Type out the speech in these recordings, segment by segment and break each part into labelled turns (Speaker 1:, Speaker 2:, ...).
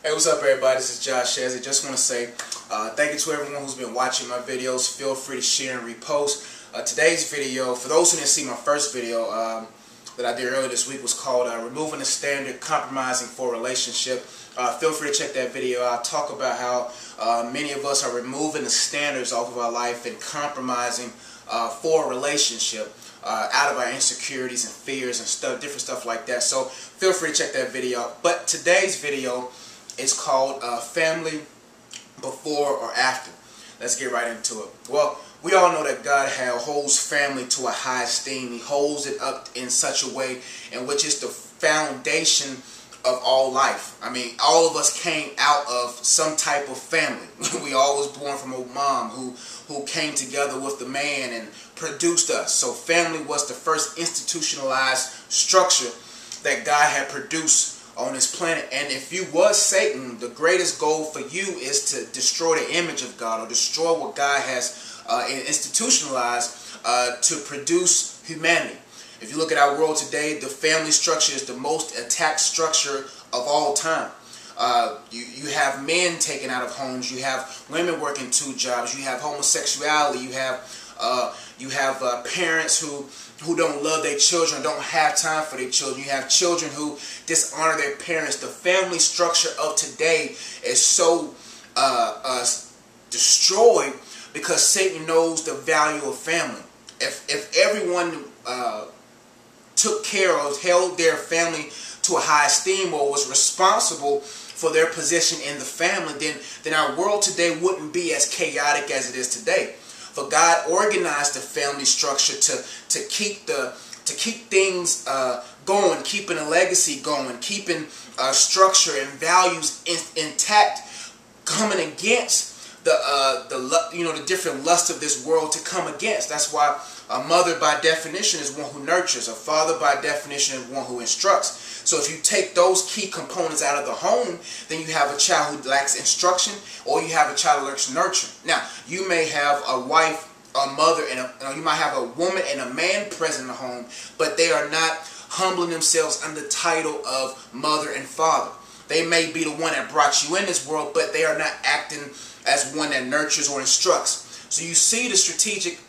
Speaker 1: Hey, what's up everybody? This is Josh Shazzy. Just want to say thank you to everyone who's been watching my videos. Feel free to share and repost. Today's video, for those who didn't see my first video that I did earlier this week, was called Removing the Standard, Compromising for a Relationship. Feel free to check that video out. Talk about how many of us are removing the standards off of our life and compromising for a relationship out of our insecurities and fears and stuff, different stuff like that. So feel free to check that video out. But today's video is called Family Before or After. Let's get right into it. Well, we all know that God holds family to a high esteem. He holds it up in such a way in which it's the foundation of all life. I mean, all of us came out of some type of family. We all was born from a mom who came together with the man and produced us. So family was the first institutionalized structure that God had produced on this planet. And if you was Satan, the greatest goal for you is to destroy the image of God, or destroy what God has institutionalized to produce humanity. If you look at our world today, the family structure is the most attacked structure of all time. You have men taken out of homes. You have women working 2 jobs. You have homosexuality. You have parents who don't love their children, don't have time for their children. You have children who dishonor their parents. The family structure of today is so destroyed because Satan knows the value of family. If everyone took care of, held their family to a high esteem, or was responsible for their position in the family, then our world today wouldn't be as chaotic as it is today. For God organized the family structure to keep things going, keeping a legacy going, keeping structure and values intact, coming against the different lusts of this world to come against. That's why a mother by definition is one who nurtures. A father by definition is one who instructs. So if you take those key components out of the home, then you have a child who lacks instruction, or you have a child who lacks nurture. Now, you may have a wife, a mother, and you might have a woman and a man present in the home, but they are not humbling themselves under the title of mother and father. They may be the one that brought you in this world, but they are not acting as one that nurtures or instructs. So you see the strategic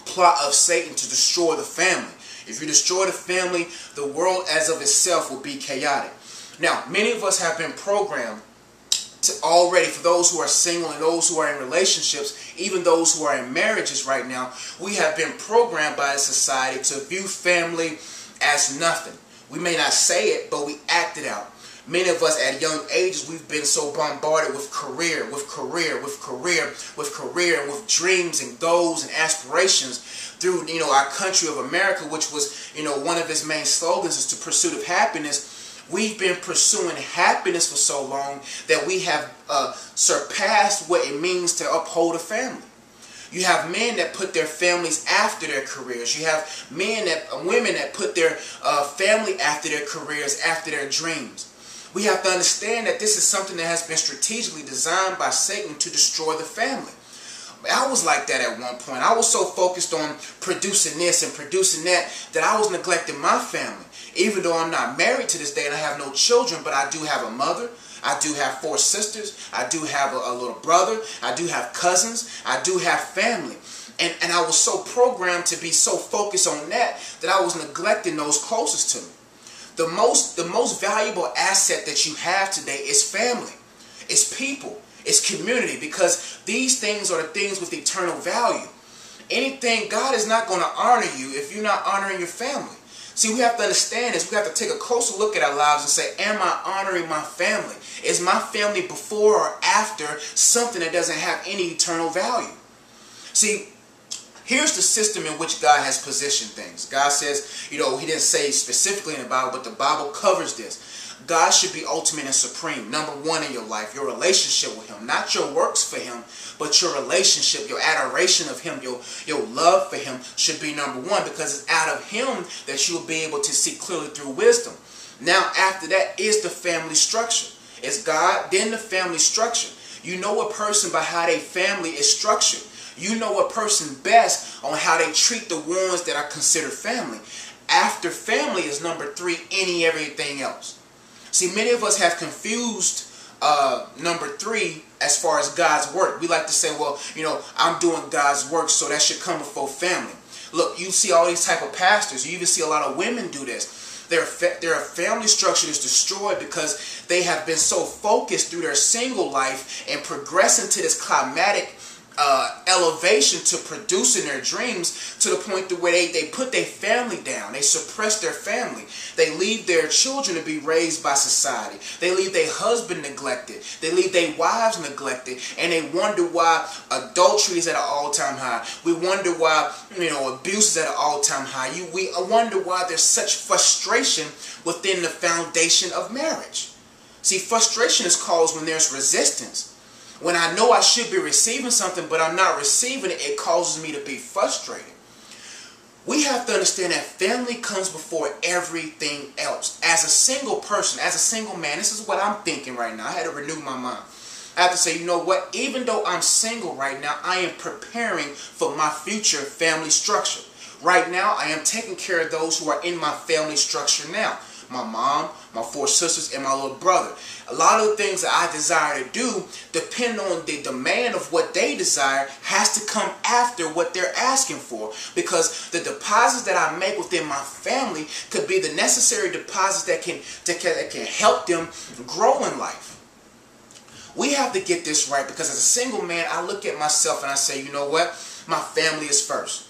Speaker 1: plot of Satan to destroy the family. If you destroy the family, the world as of itself will be chaotic. Now, many of us have been programmed to already, for those who are single and those who are in relationships, even those who are in marriages right now, we have been programmed by society to view family as nothing. We may not say it, but we act it out. Many of us at young ages, we've been so bombarded with career, and with dreams and goals and aspirations through, our country of America, which was, one of its main slogans is the pursuit of happiness. We've been pursuing happiness for so long that we have surpassed what it means to uphold a family. You have men that put their families after their careers. You have women that put their family after their careers, after their dreams. We have to understand that this is something that has been strategically designed by Satan to destroy the family. I was like that at one point. I was so focused on producing this and producing that I was neglecting my family. Even though I'm not married to this day and I have no children, but I do have a mother. I do have 4 sisters. I do have a little brother. I do have cousins. I do have family. And I was so programmed to be so focused on that I was neglecting those closest to me. The most valuable asset that you have today is family. It's people. It's community, because these things are the things with eternal value. God is not going to honor you if you're not honoring your family. See, we have to understand this. We have to take a closer look at our lives and say, am I honoring my family? Is my family before or after something that doesn't have any eternal value? See, here's the system in which God has positioned things. God says, He didn't say specifically in the Bible, but the Bible covers this. God should be ultimate and supreme, number 1 in your life, your relationship with Him. Not your works for Him, but your relationship, your adoration of Him, your love for Him should be number 1, because it's out of Him that you will be able to see clearly through wisdom. Now, after that is the family structure. It's God, then the family structure. You know a person by how their family is structured. You know a person best on how they treat the ones that are considered family. After family is number 3, everything else. See, many of us have confused number 3, as far as God's work. We like to say, well, you know, I'm doing God's work, so that should come before family. Look, you see all these type of pastors. You even see a lot of women do this. Their family structure is destroyed because they have been so focused through their single life and progressing to this climatic elevation to producing their dreams, to the point to where they put their family down. They suppress their family. They leave their children to be raised by society. They leave their husband neglected. They leave their wives neglected, and they wonder why adultery is at an all-time high. We wonder why, you know, abuse is at an all-time high. We wonder why there's such frustration within the foundation of marriage. See, frustration is caused when there's resistance. When I know I should be receiving something, but I'm not receiving it, it causes me to be frustrated. We have to understand that family comes before everything else. As a single person, as a single man, this is what I'm thinking right now. I had to renew my mind. I have to say, you know what? Even though I'm single right now, I am preparing for my future family structure. Right now, I am taking care of those who are in my family structure now. My mom, my 4 sisters, and my little brother. A lot of the things that I desire to do depend on the demand of what they desire has to come after what they're asking for, because the deposits that I make within my family could be the necessary deposits that can help them grow in life. We have to get this right, because as a single man, I look at myself and I say, you know what? My family is first.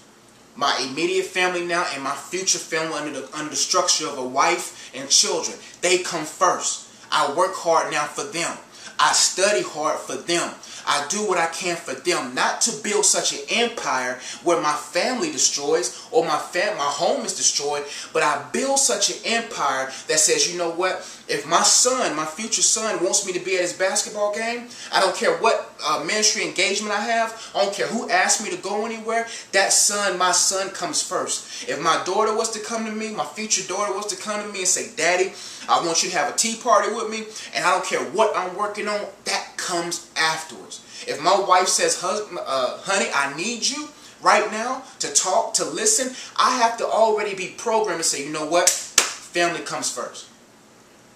Speaker 1: My immediate family now and my future family under the structure of a wife and children, they come first. I work hard now for them. I study hard for them. I do what I can for them, not to build such an empire where my family destroys or my home is destroyed, but I build such an empire that says, you know what, if my son, my future son, wants me to be at his basketball game, I don't care what ministry engagement I have, I don't care who asks me to go anywhere, that son, my son comes first. If my daughter was to come to me, my future daughter was to come to me and say, Daddy, I want you to have a tea party with me, and I don't care what I'm working on, that comes afterwards. If my wife says, honey, I need you right now to talk, to listen, I have to already be programmed to say, you know what? Family comes first.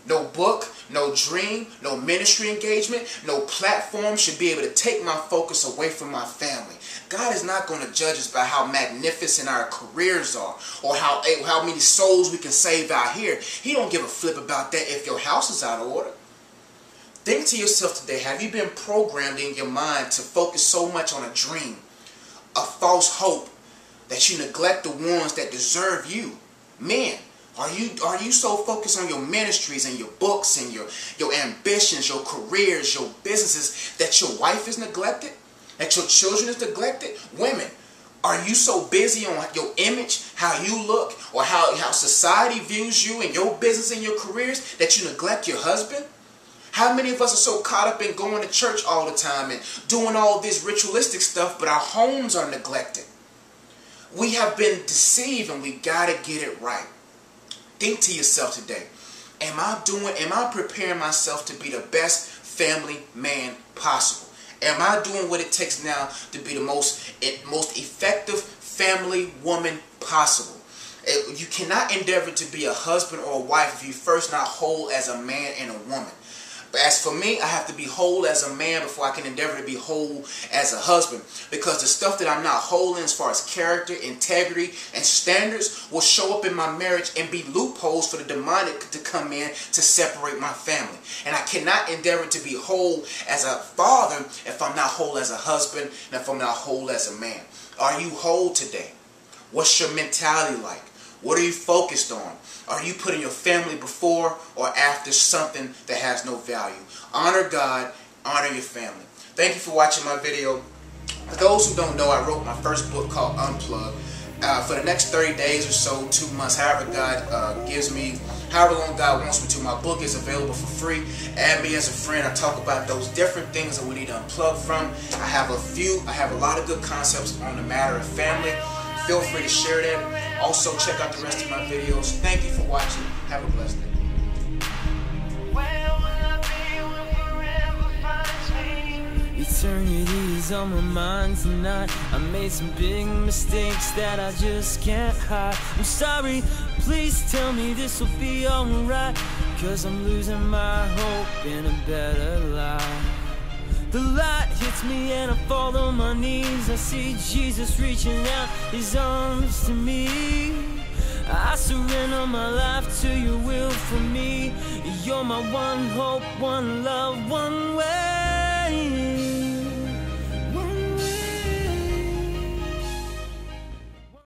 Speaker 1: No book, no dream, no ministry engagement, no platform should be able to take my focus away from my family. God is not going to judge us by how magnificent our careers are or how many souls we can save out here. He don't give a flip about that if your house is out of order. Think to yourself today, have you been programmed in your mind to focus so much on a dream, a false hope, that you neglect the ones that deserve you? Men, are you so focused on your ministries and your books and your ambitions, your careers, your businesses, that your wife is neglected? That your children is neglected? Women, are you so busy on your image, how you look, or how society views you and your business and your careers that you neglect your husband? How many of us are so caught up in going to church all the time and doing all this ritualistic stuff, but our homes are neglected? We have been deceived, and we got to get it right. Think to yourself today, am I preparing myself to be the best family man possible? Am I doing what it takes now to be the most effective family woman possible? You cannot endeavor to be a husband or a wife if you first not whole as a man and a woman. But as for me, I have to be whole as a man before I can endeavor to be whole as a husband. Because the stuff that I'm not whole in as far as character, integrity, and standards will show up in my marriage and be loopholes for the demonic to come in to separate my family. And I cannot endeavor to be whole as a father if I'm not whole as a husband and if I'm not whole as a man. Are you whole today? What's your mentality like? What are you focused on? Are you putting your family before or after something that has no value? Honor God, honor your family. Thank you for watching my video. For those who don't know, I wrote my first book called Unplug. For the next 30 days or so, 2 months, however God gives me, however long God wants me to, my book is available for free. Add me as a friend. I talk about those different things that we need to unplug from. I have a lot of good concepts on the matter of family. Feel free to share that. Also, check out the rest of my videos. Thank you for watching. Have a blessed day.
Speaker 2: Eternity's on my mind tonight. I made some big mistakes that I just can't hide. I'm sorry. please tell me this will be alright, 'cause I'm losing my hope in a better life. The light hits me and I fall on my knees. I see Jesus reaching out his arms to me. I surrender my life to your will for me. You're my one hope, one love, one